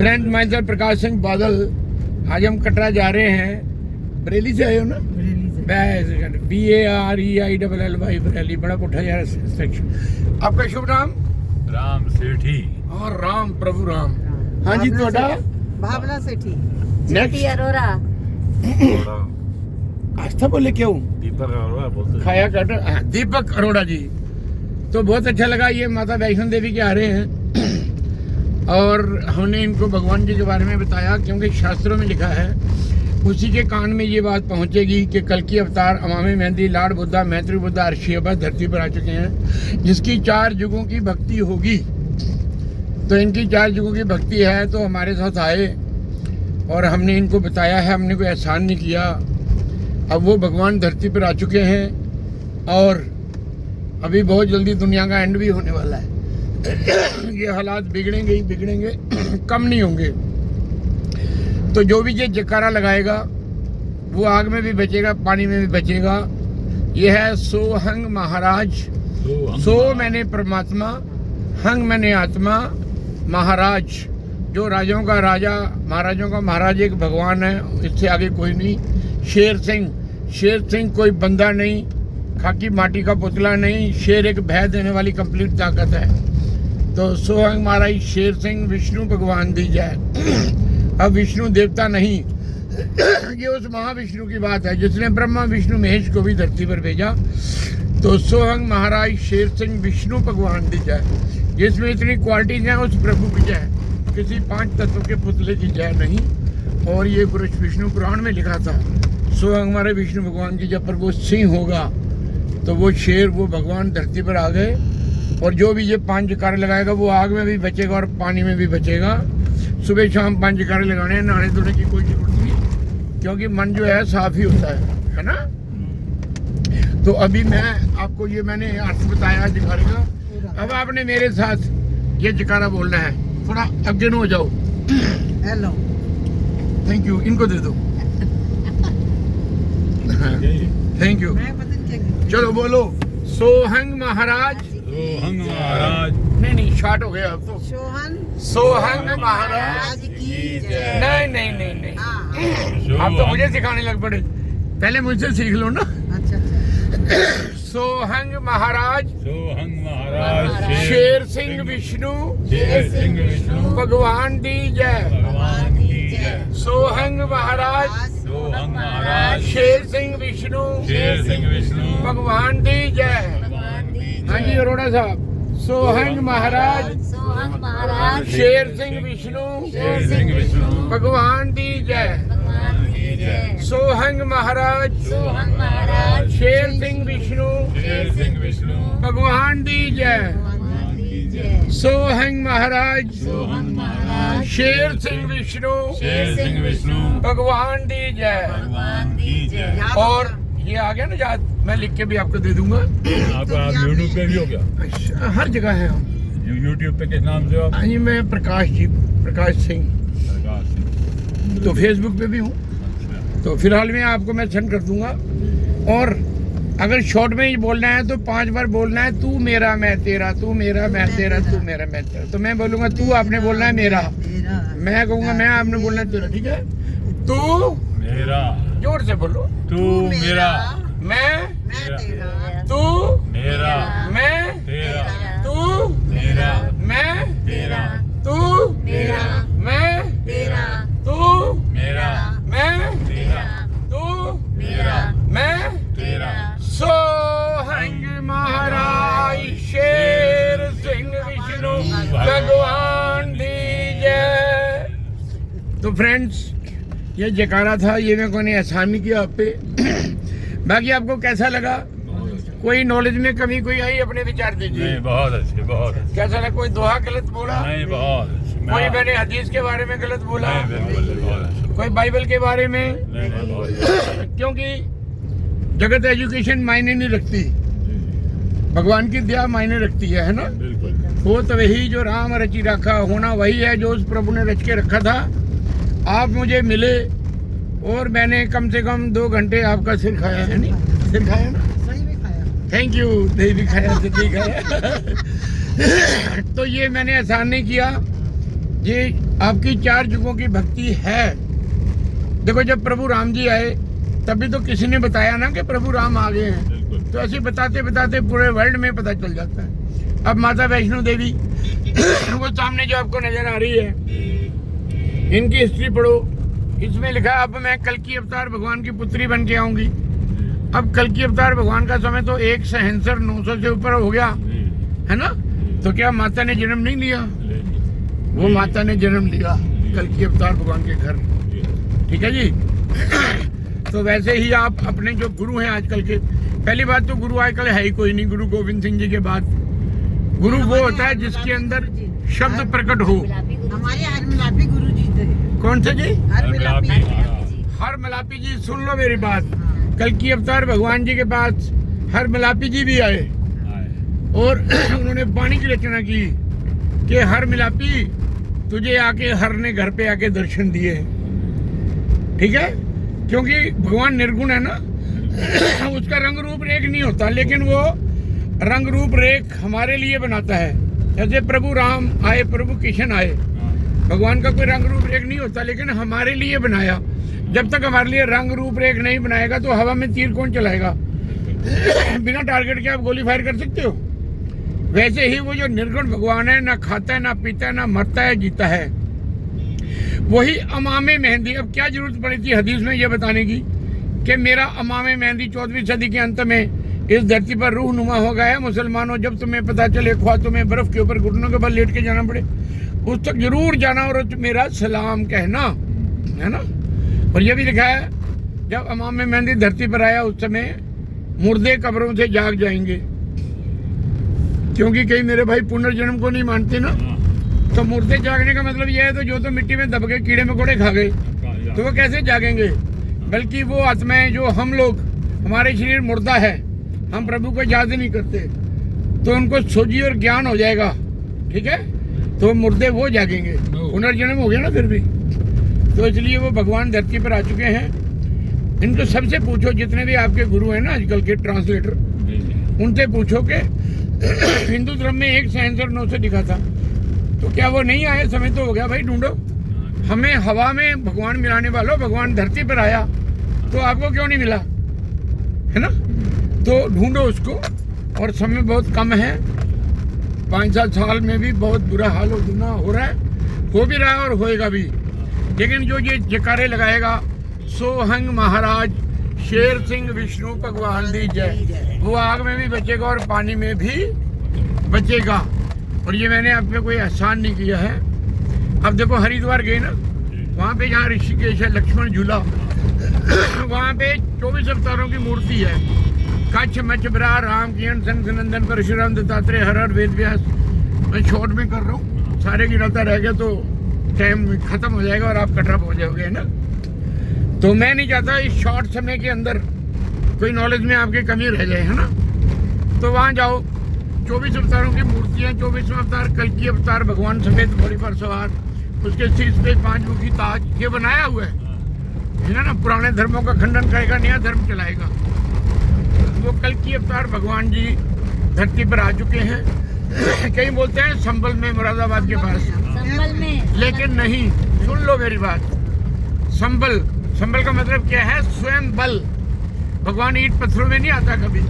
Friend my sir Prakash Singh Badal. आज हम कटरा जा रहे हैं। बरेली से आए हो ना? BAREILLY बरेली। बड़ा पुठा यार सेक्शन। आपका शुभ नाम? राम सेठी। और राम प्रभु राम। हाँ जी, थोड़ा भावना सेठी। नेक्स्ट अरोरा। आस्था बोले क्यों? दीपक अरोड़ा बोलते खाया कट। हाँ, दीपक अरोड़ा जी। तो बहुत अच्छा लगा। ये माता वैष्णो देवी के आ रहे हैं और हमने इनको भगवान जी के बारे में बताया, क्योंकि शास्त्रों में लिखा है, उसी के कान में ये बात पहुंचेगी कि कल की अवतार अमामे मेहंदी लाड बुद्धा मैत्री बुद्धा अर्शी अब्बा धरती पर आ चुके हैं, जिसकी 4 युगों की भक्ति होगी। तो इनकी 4 युगों की भक्ति है, तो हमारे साथ आए और हमने इनको बताया है। हमने कोई एहसान नहीं किया। अब वो भगवान धरती पर आ चुके हैं और अभी बहुत जल्दी दुनिया का एंड भी होने वाला है। ये हालात बिगड़ेंगे ही बिगड़ेंगे, कम नहीं होंगे। तो जो भी ये जयकारा लगाएगा वो आग में भी बचेगा, पानी में भी बचेगा। ये है सोहंग महाराज। सो मैंने परमात्मा, हंग मैंने आत्मा, महाराज जो राजाओं का राजा महाराजों का महाराज एक भगवान है, इससे आगे कोई नहीं। शेर सिंह कोई बंदा नहीं, खाकी माटी का पुतला नहीं। शेर एक भय देने वाली कंप्लीट ताकत है। तो सोहंग महाराज शेर सिंह विष्णु भगवान दी जाए। अब विष्णु देवता नहीं, ये उस महाविष्णु की बात है जिसने ब्रह्मा विष्णु महेश को भी धरती पर भेजा। तो सोहंग महाराज शेर सिंह विष्णु भगवान दी जाए, जिसमें इतनी क्वालिटीज हैं। उस प्रभु की जय, किसी 5 तत्व के पुतले की जय नहीं। और ये पुरुष विष्णु पुराण में लिखा था, सोहंग हमारे विष्णु भगवान की जब पर वो सिंह होगा तो वो शेर वो भगवान धरती पर आ गए। और जो भी ये 5 जयकारे लगाएगा वो आग में भी बचेगा और पानी में भी बचेगा। सुबह शाम 5 जयकारे लगाने हैं, नहाने धोने की कोई जरूरत नहीं, क्योंकि मन जो है साफ ही होता है ना। तो अभी मैं आपको ये मैंने अर्थ बताया जयकारे का। अब आपने मेरे साथ ये जयकारा बोलना है। थोड़ा आगे न हो जाओ। Hello, thank you. इनको दे दो। Thank you. चलो बोलो। सोहंग महाराज। सोहंग महाराज। नहीं शॉर्ट हो गया अब तो। सोहंग महाराज की जय। नहीं आप तो मुझे सिखाने लग पड़े। पहले मुझसे सीख लो ना। अच्छा। सोहंग महाराज। सोहंग महाराज। शेर सिंह विष्णु भगवान दी जय। भगवान की जय। सोहंग महाराज। सोहंग महाराज। शेर सिंह विष्णु भगवान दी जय। हाँ जी अरोड़ा साहब। सोहंग महाराज। शेर सिंह विष्णु भगवान दी जय। सोहंग महाराज। शेर सिंह विष्णु भगवान दी जय। सोहंग महाराज। शेर सिंह विष्णु भगवान दी जय। और ये आ गया ना याद, मैं लिख के भी आपको दे दूंगा। आप यूट्यूब पे भी हो गया? हर जगह है हम। यूट्यूब पे किस नाम से हो आप? हाँ जी, मैं प्रकाश सिंह। प्रकाश सिंह। तो फेसबुक पे भी हूँ। तो फिलहाल में आपको मैं सेंड कर दूंगा। और अगर शॉर्ट में ही बोलना है तो 5 बार बोलना है। तू मेरा मैं तेरा, तू मेरा मैं तेरा, तू मेरा मैं तेरा। तो मैं बोलूंगा तू, आपने बोलना है मेरा। मैं कहूँगा मैं, आपने बोलना है तेरा। ठीक है? तू मेरा। जोर से बोलो। तू मेरा। मैं तेरा। तू मेरा। मैं तेरा। तू मेरा। मैं तेरा। तू मेरा। मैं तेरा। तू मेरा। मैं तेरा। तू मेरा। मैं तेरा। सोहंग महाराज शेर सिंह विष्णु भगवान दी जय। तो फ्रेंड्स, ये जयकारा था। ये मैं कोई एहसान नहीं किया आप पे। बाकी आपको कैसा लगा? कोई नॉलेज में कमी कोई आई? अपने विचार दीजिए। नहीं, बहुत अच्छे, बहुत अच्छे। कैसा लगा? कोई दोहा गलत बोला? नहीं, बहुत अच्छे। कोई मैंने हदीस के बारे में गलत बोला? नहीं, बिल्कुल बहुत अच्छे। कोई बाइबल के बारे में? नहीं, बहुत अच्छे। क्योंकि जगत एजुकेशन मायने नहीं रखती, भगवान की दया मायने रखती है ना। बिल्कुल। हो तो वही जो राम रची रखा, होना वही है जो उस प्रभु ने रच के रखा था। आप मुझे मिले और मैंने कम से कम 2 घंटे आपका सिर खाया है। नहीं सिर खाया ना? सही में खाया। Thank you. दही भी खाया, सिर भी खाया। तो ये मैंने एहसान नहीं किया, ये आपकी 4 युगों की भक्ति है। देखो जब प्रभु राम जी आए तभी तो किसी ने बताया ना कि प्रभु राम आ गए हैं, बिल्कुल। तो ऐसे बताते बताते पूरे वर्ल्ड में पता चल जाता है। अब माता वैष्णो देवी वो सामने जो आपको नजर आ रही है, इनकी हिस्ट्री पढ़ो। इसमें लिखा है अब मैं कल की अवतार भगवान की पुत्री बन के आऊंगी। अब कल की अवतार भगवान का समय तो 1 सहस्र 900 से ऊपर हो गया है ना। तो क्या माता ने जन्म नहीं लिया? वो माता ने जन्म लिया कल की अवतार भगवान के घर। ठीक है जी। तो वैसे ही आप अपने जो गुरु हैं आजकल के, पहली बात तो गुरु आजकल है ही कोई नहीं। गुरु गोविंद सिंह जी के बाद गुरु वो होता है जिसके अंदर शब्द प्रकट हो। हमारे हर मिलापी गुरु जी थे। कौन से जी? हर मिलापी। हर मिलापी जी, सुन लो मेरी बात। कल की अवतार भगवान जी के पास हर मिलापी जी भी आए और उन्होंने वाणी की रचना की कि हर मिलापी तुझे आके हर ने घर पे आके दर्शन दिए। ठीक है, क्योंकि भगवान निर्गुण है ना, उसका रंग रूप रेख नहीं होता, लेकिन वो रंग रूप रेख हमारे लिए बनाता है। जैसे प्रभु राम आए, प्रभु किशन आए, भगवान का कोई रंग रूप रेख नहीं होता, लेकिन हमारे लिए बनाया। जब तक हमारे लिए रंग रूप रेख नहीं बनाएगा तो हवा में तीर कौन चलाएगा? बिना टारगेट के आप गोली फायर कर सकते हो? वैसे ही वो जो निर्गुण भगवान है, ना खाता है, ना पीता है, ना मरता है, जीता है, वही अमामे मेहंदी। अब क्या जरूरत पड़ी थी हदीस में ये बताने की कि मेरा अमामे मेहंदी 14वीं सदी के अंत में इस धरती पर रूह नुमा हो गया है। मुसलमानों, जब तुम्हें पता चले, ख्वाह तुम्हें बर्फ के ऊपर घुटनों के बल लेट के जाना पड़े, उस तक जरूर जाना और मेरा सलाम कहना, है ना। और ये भी लिखा है जब अमामे मेहंदी धरती पर आया उस समय मुर्दे कब्रों से जाग जाएंगे, क्योंकि कई मेरे भाई पुनर्जन्म को नहीं मानते ना। तो मुर्दे जागने का मतलब यह है तो जो तो मिट्टी में दब गए, कीड़े मकोड़े खा गए, तो वो कैसे जागेंगे? बल्कि वो आत्माएं जो हम लोग, हमारे शरीर मुर्दा है, हम प्रभु को याद नहीं करते, तो उनको सोझी और ज्ञान हो जाएगा। ठीक है, तो मुर्दे वो जागेंगे, पुनर्जन्म हो गया ना फिर भी। तो इसलिए वो भगवान धरती पर आ चुके हैं। इनको सबसे पूछो, जितने भी आपके गुरु हैं ना आजकल के ट्रांसलेटर, उनसे पूछो कि हिंदू धर्म में 1 सहस्र 900 लिखा था, तो क्या वो नहीं आए? समय तो हो गया भाई, ढूंढो। हमें हवा में भगवान मिलाने वालों, भगवान धरती पर आया तो आपको क्यों नहीं मिला? है ना। तो ढूंढो उसको। और समय बहुत कम है, 5-7 साल में भी बहुत बुरा हाल हो रहा है, हो भी रहा है और होएगा भी। लेकिन जो ये जयकारे लगाएगा, सोहंग महाराज शेर सिंह विष्णु भगवान दी जय, वो आग में भी बचेगा और पानी में भी बचेगा। और ये मैंने आप पे कोई एहसान नहीं किया है। अब देखो हरिद्वार गए ना, वहाँ पे जहाँ ऋषिकेश है, लक्ष्मण झूला, वहाँ पे 24 अवतारों की मूर्ति है। कच्छ मच्छ बरा राम किरण सन सनंदन परशुराम दत्तात्रेय हर हर वेद व्यास। मैं शॉर्ट में कर रहा हूँ, सारे गिराता रह गया तो टाइम खत्म हो जाएगा और आप कटअप हो जाओगे, है ना। तो मैं नहीं चाहता इस शॉर्ट समय के अंदर कोई नॉलेज में आपकी कमी रह जाए, है ना। तो वहाँ जाओ, 24 अवतारों की मूर्तियाँ। 24वां अवतार कल की अवतार भगवान सफेद घोड़े पर सवार, उसके शीश पे 5 मुखी ताज, ये बनाया हुआ है ना। पुराने धर्मों का खंडन करेगा, नया धर्म चलाएगा। वो कल की अवतार भगवान जी धरती पर आ चुके हैं। कहीं बोलते हैं संभल में, मुरादाबाद के पास, संभल में, लेकिन नहीं, सुन लो मेरी बात। संभल का मतलब क्या है? स्वयं बल। भगवान ईंट पत्थरों में नहीं आता कभी,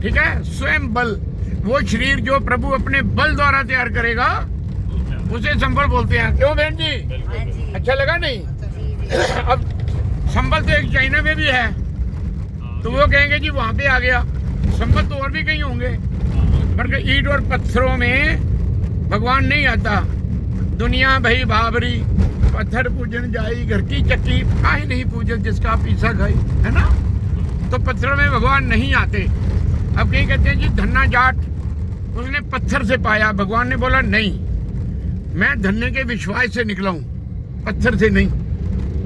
ठीक है। स्वयं बल, वो शरीर जो प्रभु अपने बल द्वारा तैयार करेगा, उसे संभल बोलते हैं। क्यों बहन जी, अच्छा लगा नहीं? अब संभल तो एक चाइना में भी है, तो वो कहेंगे जी वहाँ पे आ गया। संभल तो और भी कहीं होंगे, पर ईंट और पत्थरों में भगवान नहीं आता। दुनिया भई बाबरी, पत्थर पूजन जाई, घर की चक्की काहे नहीं पूजन जिसका पीसा खाई, है ना। तो पत्थरों में भगवान नहीं आते। अब कहीं कहते हैं जी धन्ना जाट, उसने पत्थर से पाया। भगवान ने बोला नहीं, मैं धन्य के विश्वास से निकला हूँ, पत्थर से नहीं।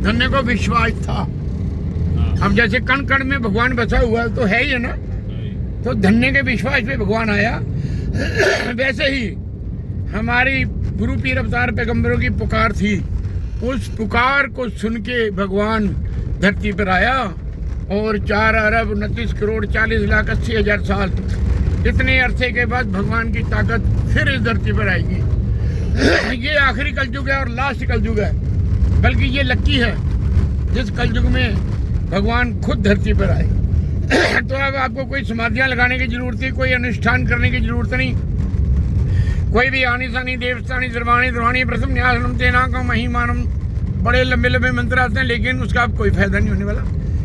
धन्य को विश्वास था। अब जैसे कण कण में भगवान बसा हुआ तो है ही है ना, तो धन्य के विश्वास पे भगवान आया। वैसे ही हमारी गुरु पीर अवतार पैगंबरों की पुकार थी, उस पुकार को सुन के भगवान धरती पर आया। और 4 अरब 29 करोड़ 40 लाख 80 हजार साल, इतने अरसे के बाद भगवान की ताकत फिर इस धरती पर आएगी। ये आखिरी कलयुग है और लास्ट कलयुग है, बल्कि ये लक्की है जिस कलयुग में भगवान खुद धरती पर आए। तो अब आपको कोई समाधियां लगाने की जरूरत है, कोई अनुष्ठान करने की जरूरत नहीं। कोई भी आनी सानी देवस्थानी द्रवाणी द्रवाणी प्रथम न्यासनम तेना का महिमानम, बड़े लंबे लंबे मंत्र आते हैं, लेकिन उसका अब कोई फायदा नहीं होने वाला,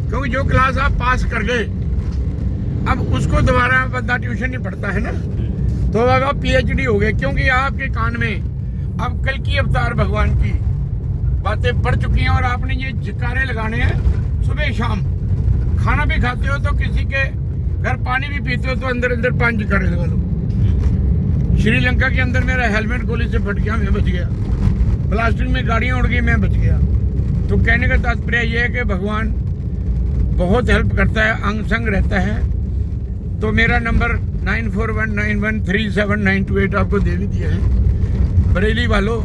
क्योंकि जो क्लास आप पास कर गए अब उसको दोबारा बंदा ट्यूशन नहीं पढ़ता है ना। तो अब आप PhD हो गए, क्योंकि आपके कान में अब कल की अवतार भगवान की बातें पड़ चुकी हैं और आपने ये जकारे लगाने हैं सुबह शाम। खाना भी खाते हो तो किसी के घर पानी भी पीते हो तो अंदर अंदर 5 जकारे लगा लो। श्रीलंका के अंदर मेरा हेलमेट गोली से फट गया, मैं बच गया। प्लास्टिक में गाड़ियां उड़ गई, मैं बच गया। तो कहने का तात्पर्य यह है कि भगवान बहुत हेल्प करता है, अंग संग रहता है। तो मेरा नंबर 9419137928 आपको दे भी दिया है। बरेली वालों,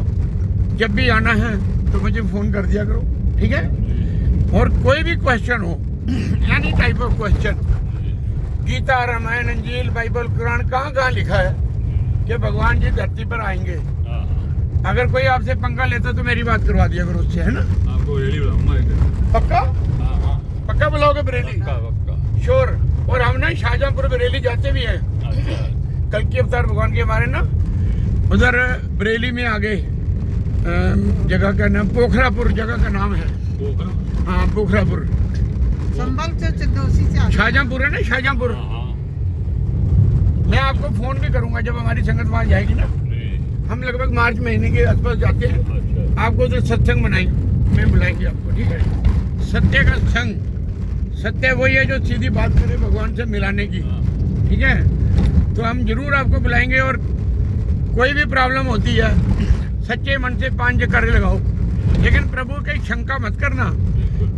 जब भी आना है तो मुझे फ़ोन कर दिया करो, ठीक है। और कोई भी क्वेश्चन हो, any type of question, Gita Ramayana अंजील बाइबल कुरान कहाँ लिखा है कि भगवान जी धरती पर आएंगे। अगर कोई आपसे पंगा लेता तो मेरी बात करवा दिया करो उससे, है ना। आपको बरेली बुलाऊंगा। पक्का पक्का बुलाओगे बरेली? पक्का श्योर। और हम ना शाहजहांपुर बरेली जाते भी हैं। कल की अवतार भगवान के हमारे ना उधर बरेली में आगे जगह का नाम पोखरापुर, जगह का नाम है। हाँ, पोखरापुर। संभल से चित्तौसी से शाहजहांपुर है ना, शाहजहांपुर। मैं आपको फोन भी करूंगा जब हमारी संगत वहाँ जाएगी ना। हम लगभग मार्च महीने के आसपास जाते हैं। आपको तो सत्संग बनाएंगे, मैं बुलाएंगे आपको, ठीक है। सत्य का संग, सत्य वही है जो सीधी बात करे भगवान से मिलाने की, ठीक है। तो हम जरूर आपको बुलाएंगे। और कोई भी प्रॉब्लम होती है सच्चे मन से 5 जकारे लगाओ, लेकिन प्रभु की शंका मत करना।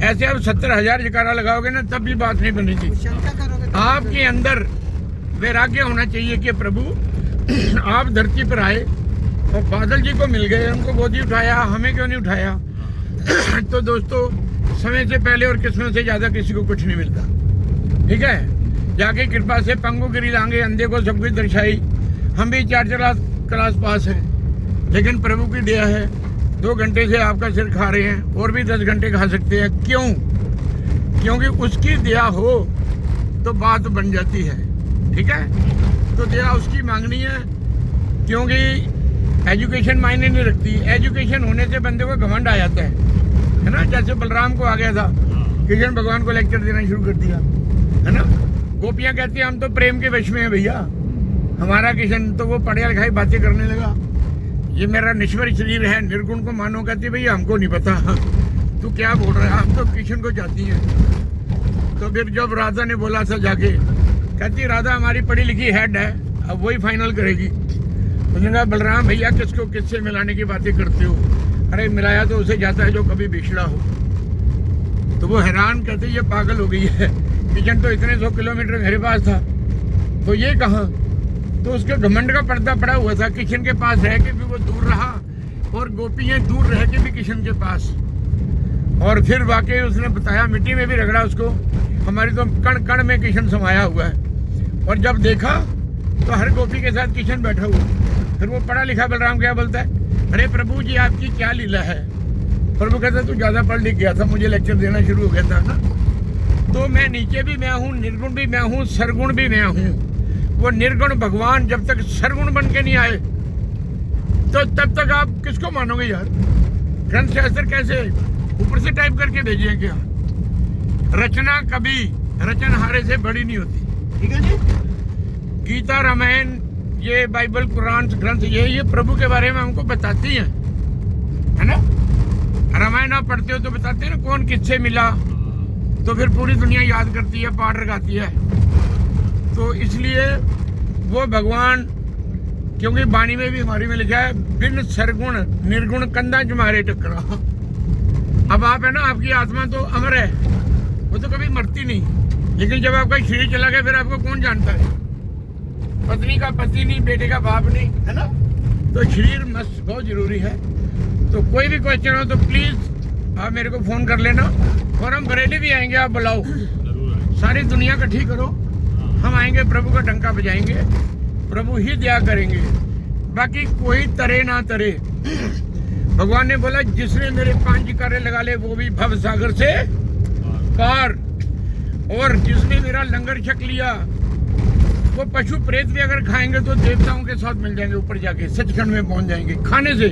ऐसे आप 70,000 जकारा लगाओगे ना तब भी बात नहीं बनेगी। शंका करोगे तो आपके अंदर वैराग्य होना चाहिए कि प्रभु आप धरती पर आए और बादल जी को मिल गए, उनको गोदी उठाया, हमें क्यों नहीं उठाया। तो दोस्तों, समय से पहले और किस्मत से ज़्यादा किसी को कुछ नहीं मिलता, ठीक है। जाके कृपा से पंगु गिरी लांगे, अंधे को सब कुछ दर्शाई। हम भी 4 क्लास पास हैं, लेकिन प्रभु की दया है 2 घंटे से आपका सिर खा रहे हैं, और भी 10 घंटे खा सकते हैं। क्यों? क्योंकि उसकी दया हो तो बात बन जाती है, ठीक है। तो दया उसकी मांगनी है, क्योंकि एजुकेशन मायने नहीं रखती। एजुकेशन होने से बंदे को घमंड आ जाता है ना। जैसे बलराम को आ गया था, कृष्ण भगवान को लेक्चर देना शुरू कर दिया, है ना। गोपियाँ कहती हैं हम तो प्रेम के वश में है भैया, हमारा कृष्ण तो वो पढ़े लिखाई बातें करने लगा। ये मेरा नश्वर शरीर है, निर्गुण को मानो। कहती भैया हमको नहीं पता, तू क्या बोल रहा है, हम तो कृष्ण को चाहती हैं। तो फिर जब राधा ने बोला था जाके, कहती राधा हमारी पढ़ी लिखी हेड है, अब वही फाइनल करेगी। उसने कहा बलराम भैया किसको किससे मिलाने की बातें करते हो, अरे मिलाया तो उसे जाता है जो कभी बिछड़ा हो। तो वो हैरान, कहते ये पागल हो गई है, किचन तो इतने 100 किलोमीटर मेरे पास था, तो ये कहाँ। तो उसके घमंड का पर्दा पड़ा हुआ था, किशन के पास रह के भी वो दूर रहा और गोपियाँ दूर रह के भी किशन के पास। और फिर वाकई उसने बताया, मिट्टी में भी रगड़ा उसको, हमारी तो कण कण में किशन समाया हुआ है। और जब देखा तो हर गोपी के साथ किशन बैठा हुआ। फिर वो पढ़ा लिखा बलराम क्या बोलता है, अरे प्रभु जी आपकी क्या लीला है। प्रभु कहता तू ज़्यादा पढ़ लिख गया था, मुझे लेक्चर देना शुरू हो गया था ना। तो मैं नीचे भी मैं हूँ, निर्गुण भी मैं हूँ, सरगुण भी मैं हूँ। वो निर्गुण भगवान जब तक सरगुण बन के नहीं आए तो तब तक आप किसको मानोगे यार। ग्रंथ शास्त्र कैसे ऊपर से टाइप करके भेजे हैं क्या। रचना कभी रचनहारे से बड़ी नहीं होती, ठीक है जी। गीता रामायण ये बाइबल कुरान ग्रंथ ये प्रभु के बारे में हमको बताती हैं, है ना। रामायण आप पढ़ते हो तो बताते हैं ना कौन किससे मिला, तो फिर पूरी दुनिया याद करती है, पाठ रखाती है। तो इसलिए वो भगवान, क्योंकि वाणी में भी हमारी में लिखा है बिन सरगुण निर्गुण कंधा तुम्हारे टकरा। अब आप है ना, आपकी आत्मा तो अमर है, वो तो कभी मरती नहीं। लेकिन जब आपका शरीर चला गया फिर आपको कौन जानता है। पत्नी का पति नहीं, बेटे का बाप नहीं, है ना। तो शरीर मस्त बहुत जरूरी है। तो कोई भी क्वेश्चन हो तो प्लीज आप मेरे को फोन कर लेना। और हम बरेली भी आएंगे, आप बुलाओ, सारी दुनिया इकट्ठी करो, हम आएंगे, प्रभु का डंका बजाएंगे, प्रभु ही दया करेंगे। बाकी कोई तरे ना तरे। भगवान ने बोला जिसने मेरे 5 जयकारे लगा ले वो भी भव सागर से पार, और जिसने मेरा लंगर छक लिया वो पशु प्रेत भी अगर खाएंगे तो देवताओं के साथ मिल जाएंगे, ऊपर जाके सचखंड में पहुंच जाएंगे खाने से।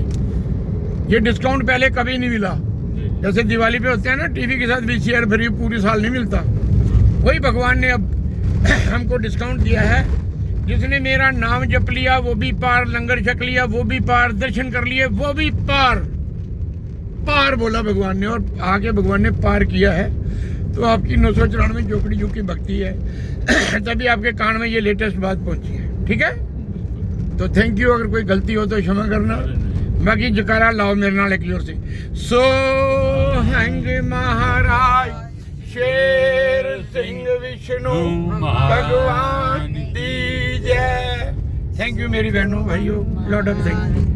ये डिस्काउंट पहले कभी नहीं मिला। जैसे दिवाली पे होते हैं ना टीवी के साथ VCR फ्री, पूरी साल नहीं मिलता। वही भगवान ने अब हमको डिस्काउंट दिया है। जिसने मेरा नाम जप लिया वो भी पार, लंगर छक लिया वो भी पार, दर्शन कर लिए वो भी पार। पार बोला भगवान ने, और आगे भगवान ने पार किया है। तो आपकी 994 जोकड़ी जो की भक्ति है तभी आपके कान में ये लेटेस्ट बात पहुंची है। ठीक है, तो थैंक यू। अगर कोई गलती हो तो क्षमा करना। बाकी जयकारा लाओ मेरे नाल एक जोर से। सो हंग महाराज शेर सिंह विष्णु भगवान दी जय। थैंक यू मेरी बहनों भाइयों, लॉट ऑफ थैंक यू।